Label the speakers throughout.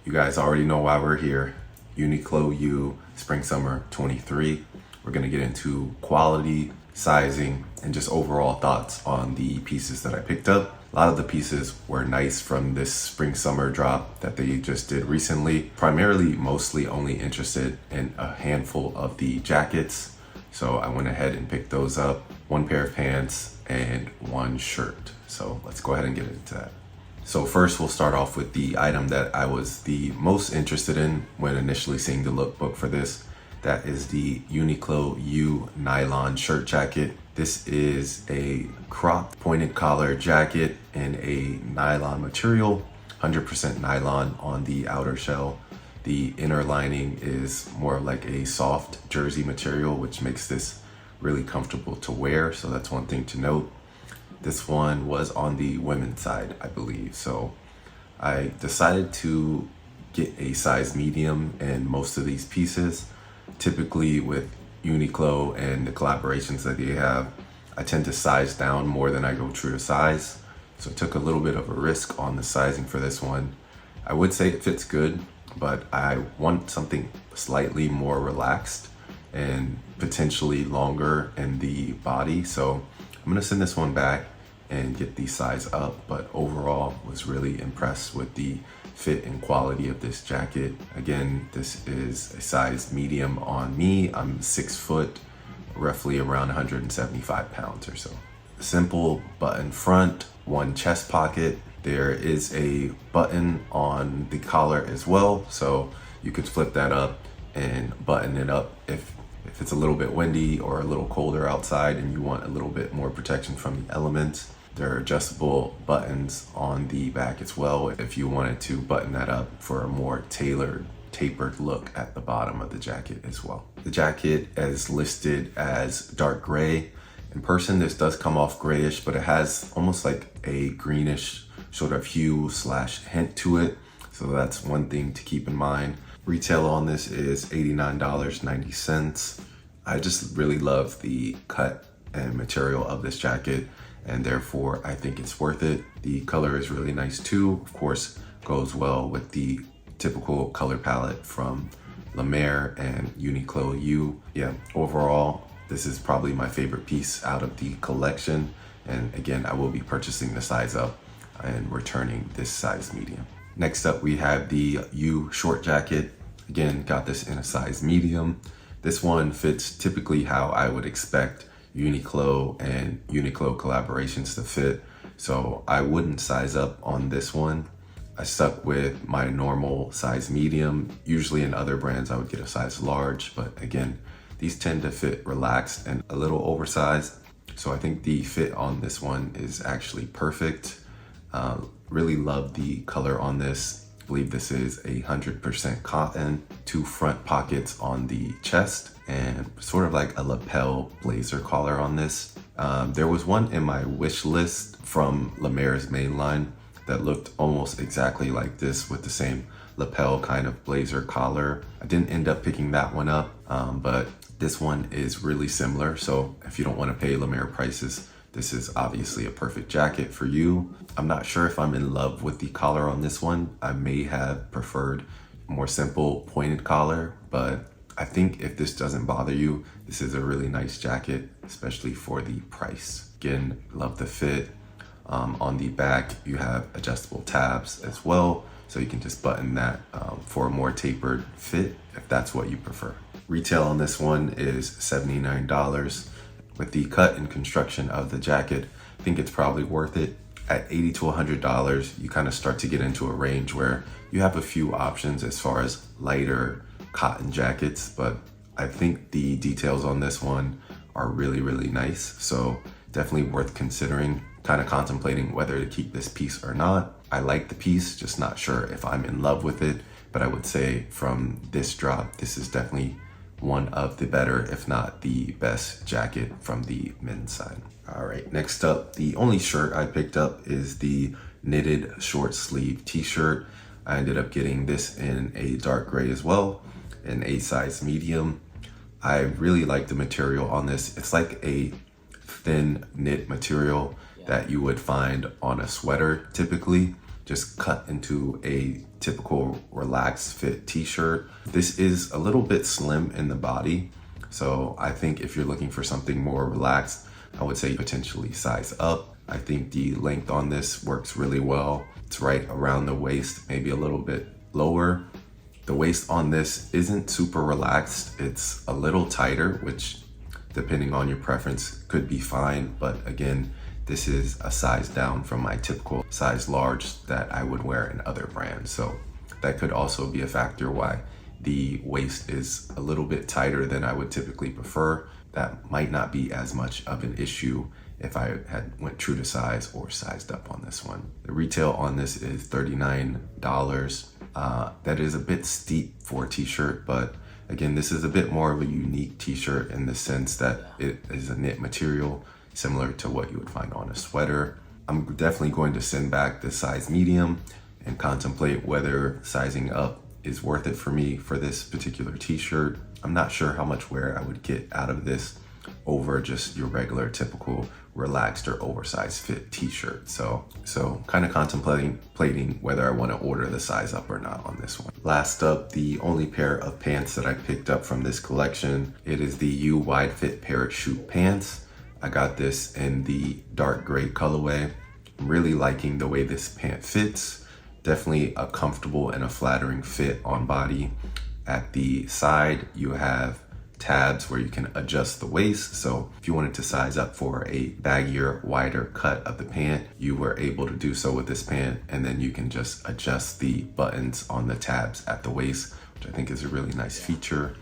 Speaker 1: You guys already know why we're here. Uniqlo U Spring Summer 23. We're gonna get into quality, sizing, and just overall thoughts on the pieces that I picked up. A lot of the pieces were nice from this Spring Summer drop that they just did recently. Mostly only interested in a handful of the jackets. So I went ahead and picked those up. One pair of pants and one shirt. So let's go ahead and get into that. So first we'll start off with the item that I was the most interested in when initially seeing the lookbook for this. That is the Uniqlo U Nylon shirt jacket. This is a cropped pointed collar jacket in a nylon material, 100% nylon on the outer shell. The inner lining is more like a soft jersey material, which makes this really comfortable to wear. So that's one thing to note. This one was on the women's side, I believe. So I decided to get a size medium in most of these pieces. Typically with Uniqlo and the collaborations that they have, I tend to size down more than I go true to size. So I took a little bit of a risk on the sizing for this one. I would say it fits good, but I want something slightly more relaxed and potentially longer in the body. So I'm gonna send this one back and get the size up, but overall was really impressed with the fit and quality of this jacket. Again, this is a size medium on me. I'm 6 foot, roughly around 175 pounds or so. Simple button front, one chest pocket. There is a button on the collar as well, so you could flip that up and button it up if it's a little bit windy or a little colder outside and you want a little bit more protection from the elements. There are adjustable buttons on the back as well if you wanted to button that up for a more tailored, tapered look at the bottom of the jacket as well. The jacket is listed as dark gray. In person, this does come off grayish, but it has almost like a greenish sort of hue / hint to it. So that's one thing to keep in mind. Retail on this is $89.90. I just really love the cut and material of this jacket, and therefore I think it's worth it. The color is really nice too. Of course, goes well with the typical color palette from La Mer and Uniqlo U. Yeah, overall, this is probably my favorite piece out of the collection. And again, I will be purchasing the size up and returning this size medium. Next up, we have the U short jacket. Again, got this in a size medium. This one fits typically how I would expect Uniqlo and Uniqlo collaborations to fit. So I wouldn't size up on this one. I stuck with my normal size medium. Usually in other brands, I would get a size large, but again, these tend to fit relaxed and a little oversized. So I think the fit on this one is actually perfect. Really love the color on this. I believe this is 100% cotton. 2 front pockets on the chest and sort of like a lapel blazer collar on this. There was one in my wish list from La Mer's main line that looked almost exactly like this with the same lapel kind of blazer collar. I didn't end up picking that one up, but this one is really similar. So if you don't want to pay La Mer prices, this is obviously a perfect jacket for you. I'm not sure if I'm in love with the collar on this one. I may have preferred more simple pointed collar, but I think if this doesn't bother you, this is a really nice jacket, especially for the price. Again, love the fit. On the back, you have adjustable tabs as well, so you can just button that for a more tapered fit if that's what you prefer. Retail on this one is $79. With the cut and construction of the jacket, I think it's probably worth it. At $80 to $100, you kind of start to get into a range where you have a few options as far as lighter cotton jackets, but I think the details on this one are really, really nice. So definitely worth considering, kind of contemplating whether to keep this piece or not. I like the piece, just not sure if I'm in love with it, but I would say from this drop, this is definitely one of the better, if not the best jacket from the men's side. All right, next up, the only shirt I picked up is the knitted short sleeve t-shirt. I ended up getting this in a dark gray as well, in a size medium. I really like the material on this. It's like a thin knit material that you would find on a sweater typically. just cut into a typical relaxed fit t-shirt. This is a little bit slim in the body, so I think if you're looking for something more relaxed, I would say potentially size up. I think the length on this works really well. It's right around the waist, maybe a little bit lower. The waist on this isn't super relaxed. It's a little tighter, which depending on your preference could be fine. But again, this is a size down from my typical size large that I would wear in other brands. So that could also be a factor why the waist is a little bit tighter than I would typically prefer. That might not be as much of an issue if I had went true to size or sized up on this one. The retail on this is $39. That is a bit steep for a t-shirt, but again, this is a bit more of a unique t-shirt in the sense that it is a knit material, similar to what you would find on a sweater. I'm definitely going to send back the size medium and contemplate whether sizing up is worth it for me for this particular t-shirt. I'm not sure how much wear I would get out of this over just your regular typical relaxed or oversized fit t-shirt. So kind of contemplating whether I want to order the size up or not on this one. Last up, the only pair of pants that I picked up from this collection, it is the U wide fit parachute pants. I got this in the dark gray colorway. I'm really liking the way this pant fits. Definitely a comfortable and a flattering fit on body. At the side, you have tabs where you can adjust the waist. So if you wanted to size up for a baggier, wider cut of the pant, you were able to do so with this pant. And then you can just adjust the buttons on the tabs at the waist, which I think is a really nice feature.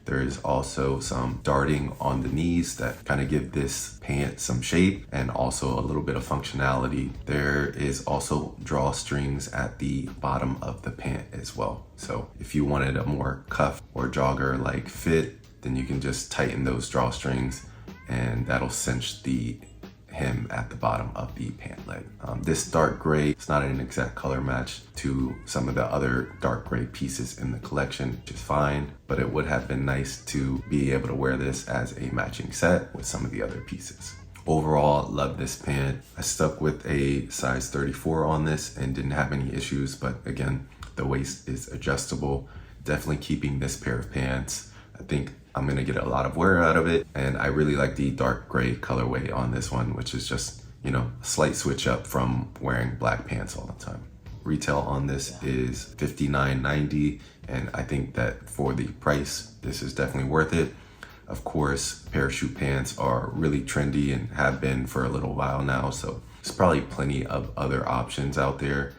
Speaker 1: There is also some darting on the knees that kind of give this pant some shape and also a little bit of functionality. There is also drawstrings at the bottom of the pant as well. So if you wanted a more cuff or jogger like fit, then you can just tighten those drawstrings and that'll cinch the hem at the bottom of the pant leg. This dark gray, it's not an exact color match to some of the other dark gray pieces in the collection, which is fine, but it would have been nice to be able to wear this as a matching set with some of the other pieces. Overall, love this pant. I stuck with a size 34 on this and didn't have any issues, but again, the waist is adjustable. Definitely keeping this pair of pants. I think I'm gonna get a lot of wear out of it, and I really like the dark gray colorway on this one, which is just, you know, a slight switch up from wearing black pants all the time. Retail on this is $59.90, and I think that for the price, this is definitely worth it. Of course, parachute pants are really trendy and have been for a little while now, so there's probably plenty of other options out there.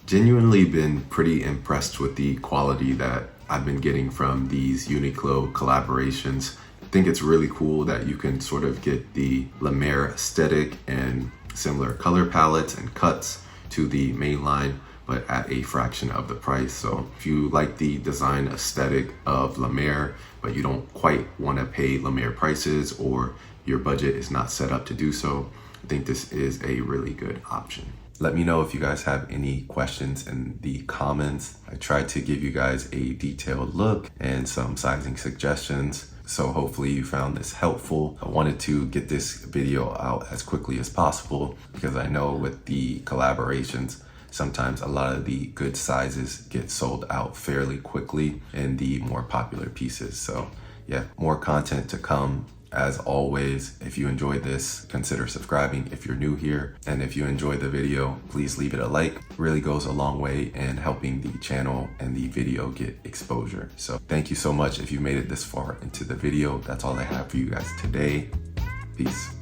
Speaker 1: Genuinely been pretty impressed with the quality that I've been getting from these Uniqlo collaborations. I think it's really cool that you can sort of get the La Mer aesthetic and similar color palettes and cuts to the main line, but at a fraction of the price. So if you like the design aesthetic of La Mer, but you don't quite want to pay La Mer prices or your budget is not set up to do so, I think this is a really good option. Let me know if you guys have any questions in the comments. I tried to give you guys a detailed look and some sizing suggestions, so hopefully you found this helpful. I wanted to get this video out as quickly as possible because I know with the collaborations, sometimes a lot of the good sizes get sold out fairly quickly in the more popular pieces. So yeah, more content to come. As always, if you enjoyed this, consider subscribing if you're new here. And if you enjoyed the video, please leave it a like. It really goes a long way in helping the channel and the video get exposure. So thank you so much if you made it this far into the video. That's all I have for you guys today. Peace.